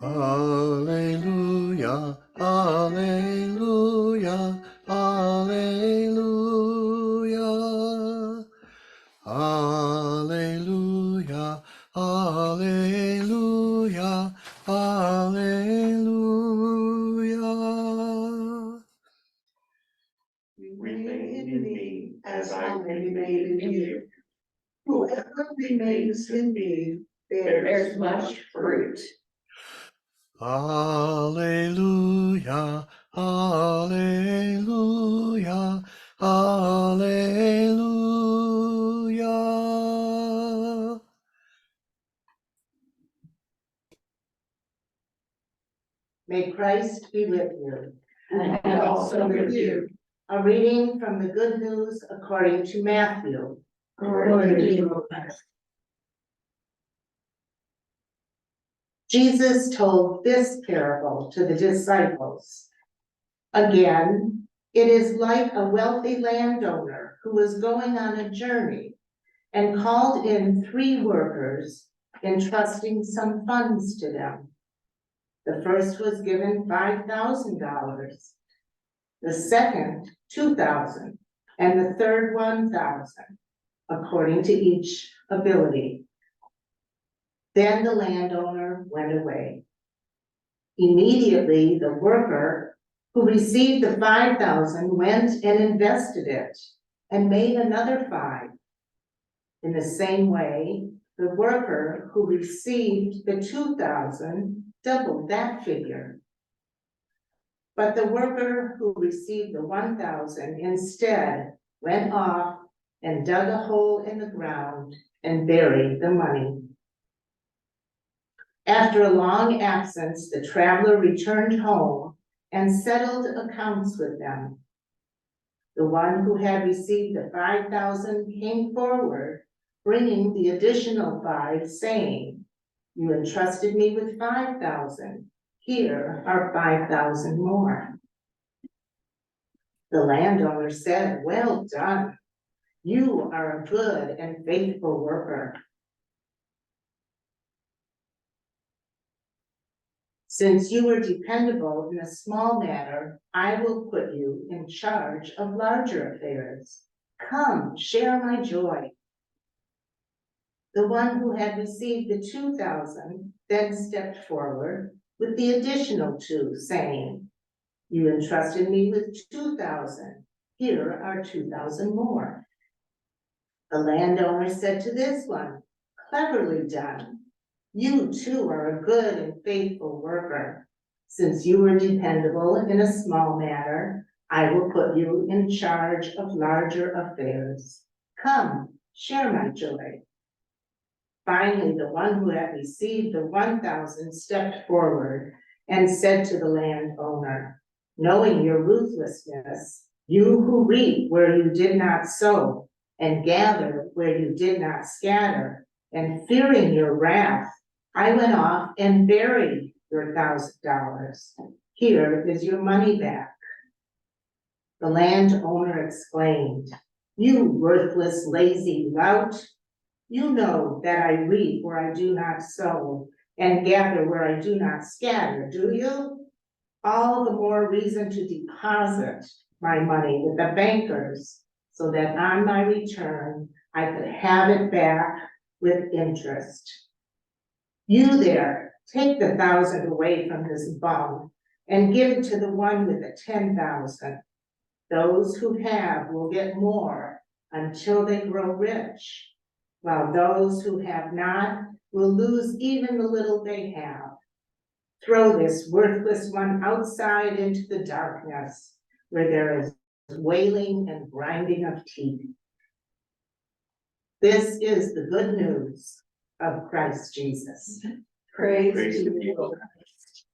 Alleluia, alleluia, alleluia. Alleluia, alleluia, alleluia. Remain in me as I remain in you. Whoever remains in me bears much fruit. Alleluia, alleluia, alleluia. May Christ be with you. And also with you. A reading from the Good News according to Matthew. Glory to you. Jesus told this parable to the disciples. Again, it is like a wealthy landowner who was going on a journey and called in 3 workers, entrusting some funds to them. The first was given $5,000, the second $2,000, and the third $1,000, according to each ability. Then the landowner went away. Immediately, the worker who received the 5,000 went and invested it and made another 5. In the same way, the worker who received the 2,000 doubled that figure. But the worker who received the 1,000 instead went off and dug a hole in the ground and buried the money. After a long absence, the traveler returned home and settled accounts with them. The one who had received the 5,000 came forward, bringing the additional 5, saying, "You entrusted me with 5,000. Here are 5,000 more." The landowner said, "Well done. You are a good and faithful worker. Since you were dependable in a small matter, I will put you in charge of larger affairs. Come, share my joy." The one who had received the 2,000 then stepped forward with the additional 2, saying, "You entrusted me with 2,000. Here are 2,000 more." The landowner said to this one, "Cleverly done. You too are a good and faithful worker. Since you were dependable in a small matter, I will put you in charge of larger affairs. Come, share my joy." Finally, the one who had received the 1,000 stepped forward and said to the landowner, "Knowing your ruthlessness, you who reap where you did not sow and gather where you did not scatter, and fearing your wrath, I went off and buried your $1,000. Here is your money back." The landowner exclaimed, "You worthless, lazy lout. You know that I reap where I do not sow and gather where I do not scatter, do you? All the more reason to deposit my money with the bankers, so that on my return I could have it back with interest. You there, take the 1,000 away from this bum and give it to the one with the 10,000. Those who have will get more until they grow rich, while those who have not will lose even the little they have. Throw this worthless one outside into the darkness, where there is wailing and grinding of teeth." This is the good news of Christ Jesus. Praise to you, O Christ.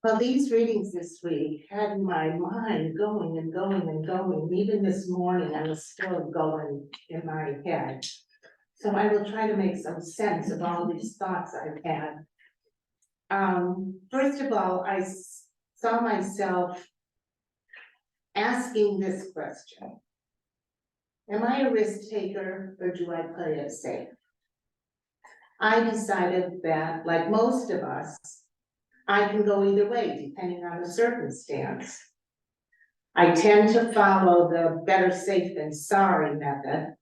Well, these readings this week had my mind going and going and going. Even this morning, I was still going in my head. So I will try to make some sense of all these thoughts I've had. First of all, I saw myself asking this question. Am I a risk taker or do I play it safe? I decided that, like most of us, I can go either way depending on the circumstance. I tend to follow the better safe than sorry method,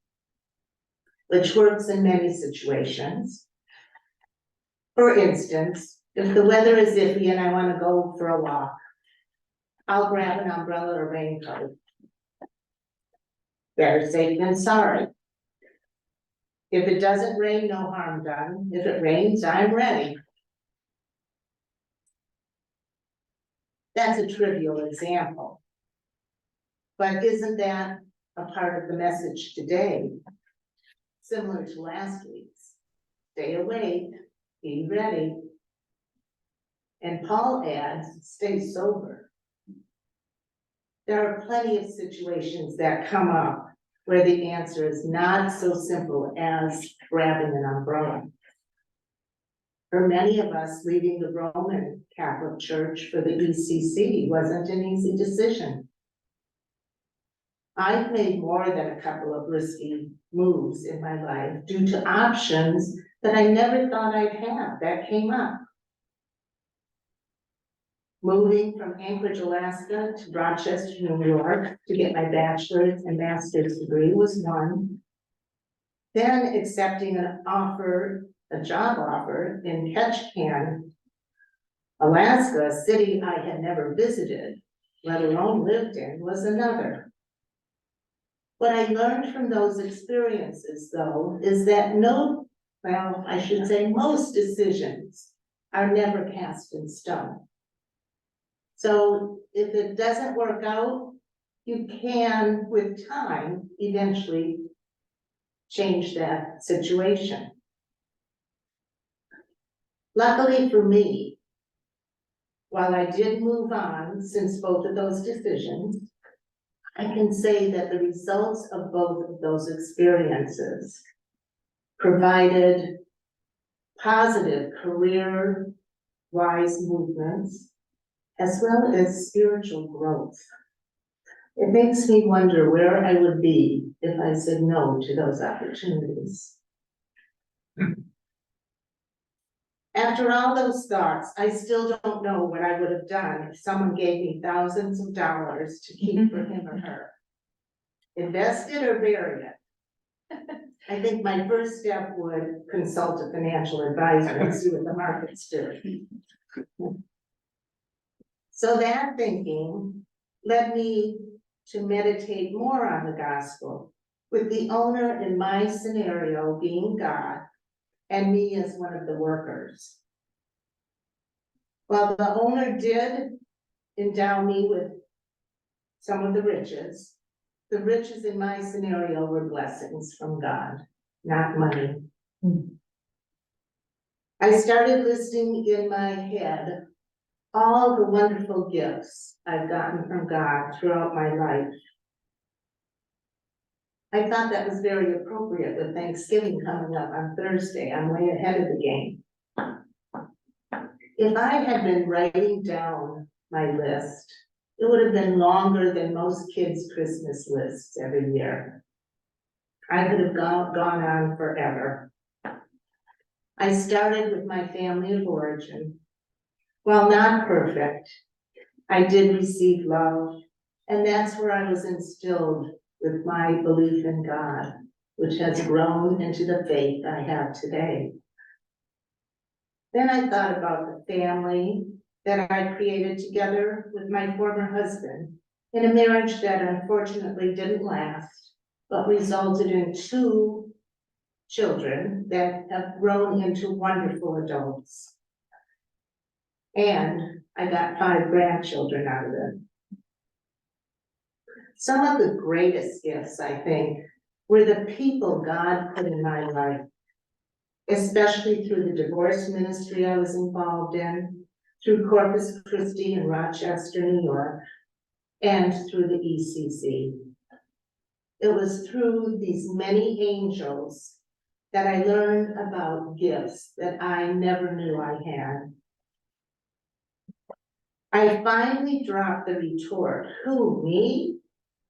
which works in many situations. For instance, if the weather is iffy and I want to go for a walk, I'll grab an umbrella or raincoat. Better safe than sorry. If it doesn't rain, no harm done. If it rains, I'm ready. That's a trivial example. But isn't that a part of the message today? Similar to last week's. Stay awake, be ready. And Paul adds, stay sober. There are plenty of situations that come up where the answer is not so simple as grabbing an umbrella. For many of us, leaving the Roman Catholic Church for the ECC wasn't an easy decision. I've made more than a couple of risky moves in my life due to options that I never thought I'd have that came up. Moving from Anchorage, Alaska to Rochester, New York to get my bachelor's and master's degree was one. Then accepting a job offer in Ketchikan, Alaska, a city I had never visited, let alone lived in, was another. What I learned from those experiences, though, is that most decisions are never cast in stone. So if it doesn't work out, you can, with time, eventually change that situation. Luckily for me, while I did move on since both of those decisions, I can say that the results of both of those experiences provided positive career-wise movements as well as spiritual growth. It makes me wonder where I would be if I said no to those opportunities. After all those thoughts, I still don't know what I would have done if someone gave me thousands of dollars to keep for him or her. Invest it or bury it. I think my first step would consult a financial advisor and see what the market's doing. So that thinking led me to meditate more on the gospel, with the owner in my scenario being God and me as one of the workers. While the owner did endow me with some of the riches in my scenario were blessings from God, not money. I started listing in my head all the wonderful gifts I've gotten from God throughout my life. I thought that was very appropriate with Thanksgiving coming up on Thursday. I'm way ahead of the game. If I had been writing down my list, it would have been longer than most kids' Christmas lists every year. I could have gone on forever. I started with my family of origin. While not perfect, I did receive love, and that's where I was instilled with my belief in God, which has grown into the faith I have today. Then I thought about the family that I created together with my former husband in a marriage that unfortunately didn't last, but resulted in 2 children that have grown into wonderful adults. And I got 5 grandchildren out of it. Some of the greatest gifts, I think, were the people God put in my life, especially through the divorce ministry I was involved in, through Corpus Christi in Rochester, New York, and through the ECC. It was through these many angels that I learned about gifts that I never knew I had. I finally dropped the retort, "Who, me?"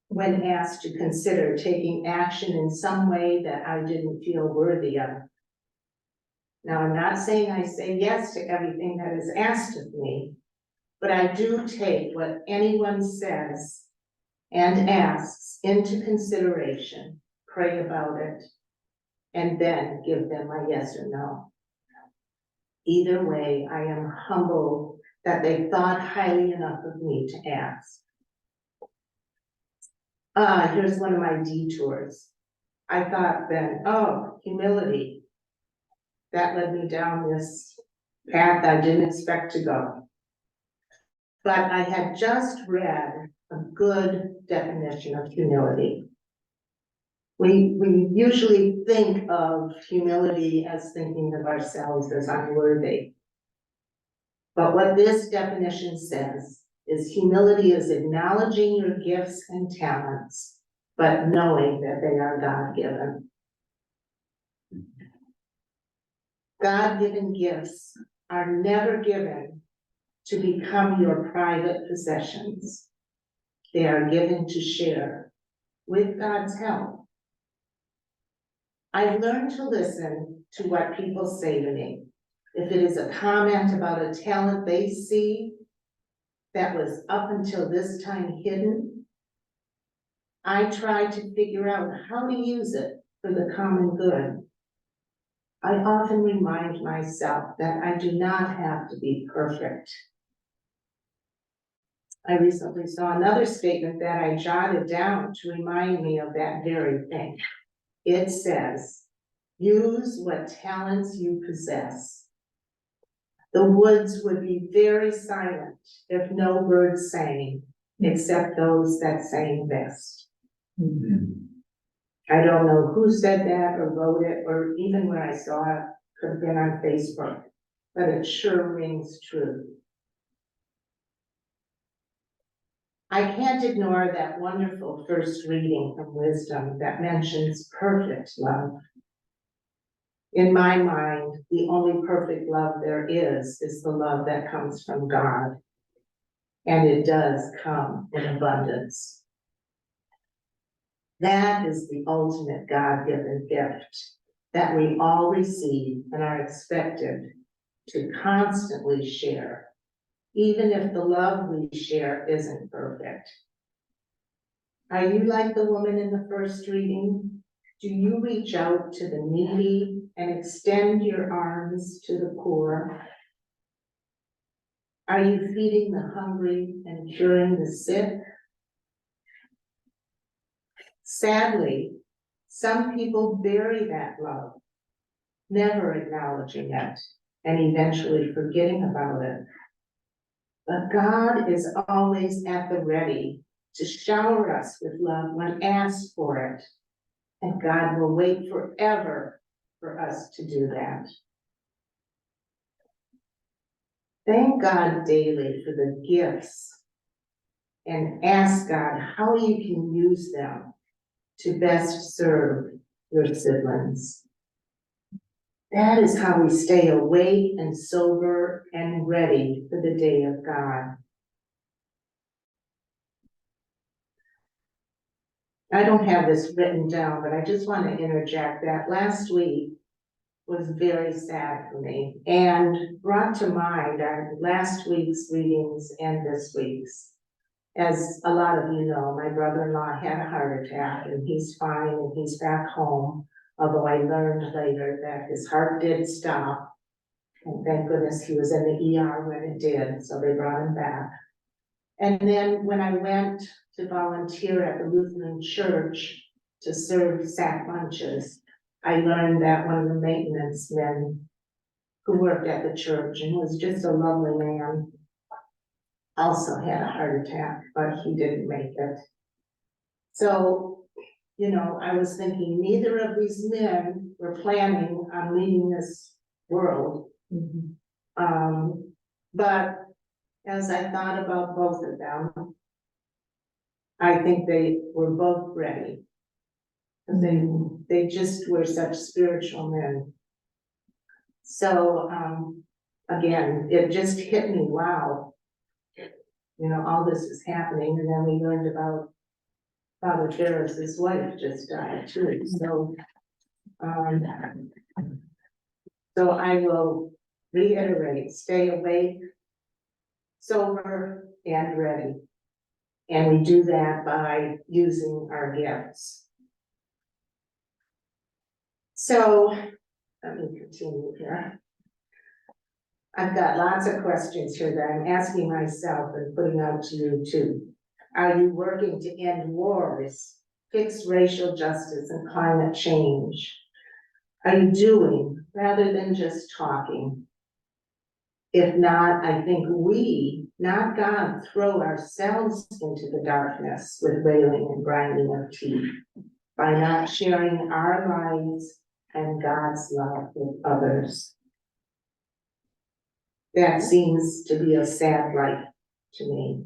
when asked to consider taking action in some way that I didn't feel worthy of. Now, I'm not saying I say yes to everything that is asked of me, but I do take what anyone says and asks into consideration, pray about it, and then give them my yes or no. Either way, I am humbled that they thought highly enough of me to ask. Here's one of my detours. I thought then, oh, humility. That led me down this path I didn't expect to go. But I had just read a good definition of humility. We usually think of humility as thinking of ourselves as unworthy. But what this definition says is humility is acknowledging your gifts and talents, but knowing that they are God-given. God-given gifts are never given to become your private possessions. They are given to share with God's help. I've learned to listen to what people say to me. If it is a comment about a talent they see that was up until this time hidden, I try to figure out how to use it for the common good. I often remind myself that I do not have to be perfect. I recently saw another statement that I jotted down to remind me of that very thing. It says, use what talents you possess. The woods would be very silent if no birds sang, except those that sang best. I don't know who said that or wrote it, or even where I saw it, could have been on Facebook, but it sure rings true. I can't ignore that wonderful first reading from Wisdom that mentions perfect love. In my mind, the only perfect love there is the love that comes from God. And it does come in abundance. That is the ultimate God-given gift that we all receive and are expected to constantly share, even if the love we share isn't perfect. Are you like the woman in the first reading? Do you reach out to the needy and extend your arms to the poor? Are you feeding the hungry and curing the sick? Sadly, some people bury that love, never acknowledging it and eventually forgetting about it. But God is always at the ready to shower us with love when asked for it. And God will wait forever for us to do that. Thank God daily for the gifts and ask God how you can use them to best serve your siblings. That is how we stay awake and sober and ready for the day of God. I don't have this written down, but I just want to interject that last week was very sad for me and brought to mind our last week's readings and this week's. As a lot of you know, my brother-in-law had a heart attack and he's fine and he's back home. Although I learned later that his heart did stop. And thank goodness he was in the ER when it did, so they brought him back. And then when I went to volunteer at the Lutheran Church to serve sack lunches, I learned that one of the maintenance men who worked at the church and was just a lovely man also had a heart attack, but he didn't make it. So, you know, I was thinking neither of these men were planning on leaving this world. But as I thought about both of them, I think they were both ready. They just were such spiritual men. So, again, it just hit me, wow. You know, all this is happening, and then we learned about Father Ferris's wife just died too, so. So I will reiterate, stay awake, sober, and ready. And we do that by using our gifts. So, let me continue here. I've got lots of questions here that I'm asking myself and putting out to you too. Are you working to end wars, fix racial justice and climate change? Are you doing rather than just talking? If not, I think we, not God, throw ourselves into the darkness with wailing and grinding of teeth by not sharing our lives and God's love with others. That seems to be a sad life to me.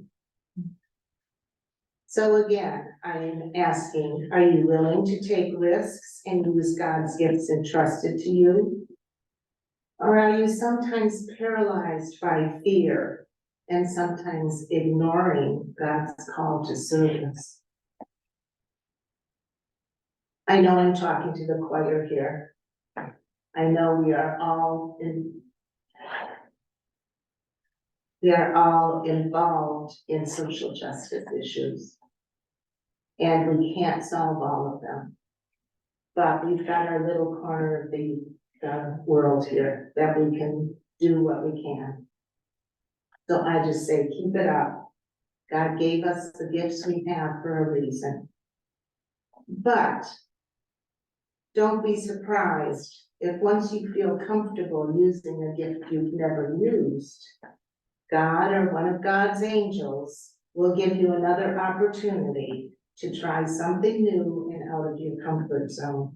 So again, I am asking, are you willing to take risks and use God's gifts entrusted to you? Or are you sometimes paralyzed by fear and sometimes ignoring God's call to service? I know I'm talking to the choir here. I know we are all involved in social justice issues. And we can't solve all of them. But we've got our little corner of the world here that we can do what we can. So I just say, keep it up. God gave us the gifts we have for a reason. But don't be surprised if once you feel comfortable using a gift you've never used, God or one of God's angels will give you another opportunity to try something new and out of your comfort zone.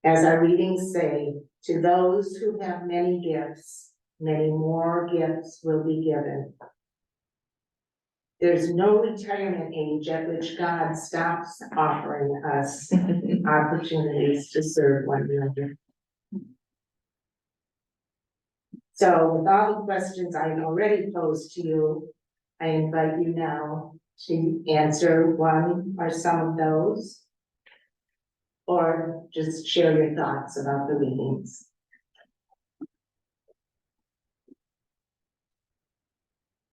As our readings say, to those who have many gifts, many more gifts will be given. There's no retirement age at which God stops offering us opportunities to serve one another. So with all the questions I've already posed to you, I invite you now to answer one or some of those, or just share your thoughts about the readings.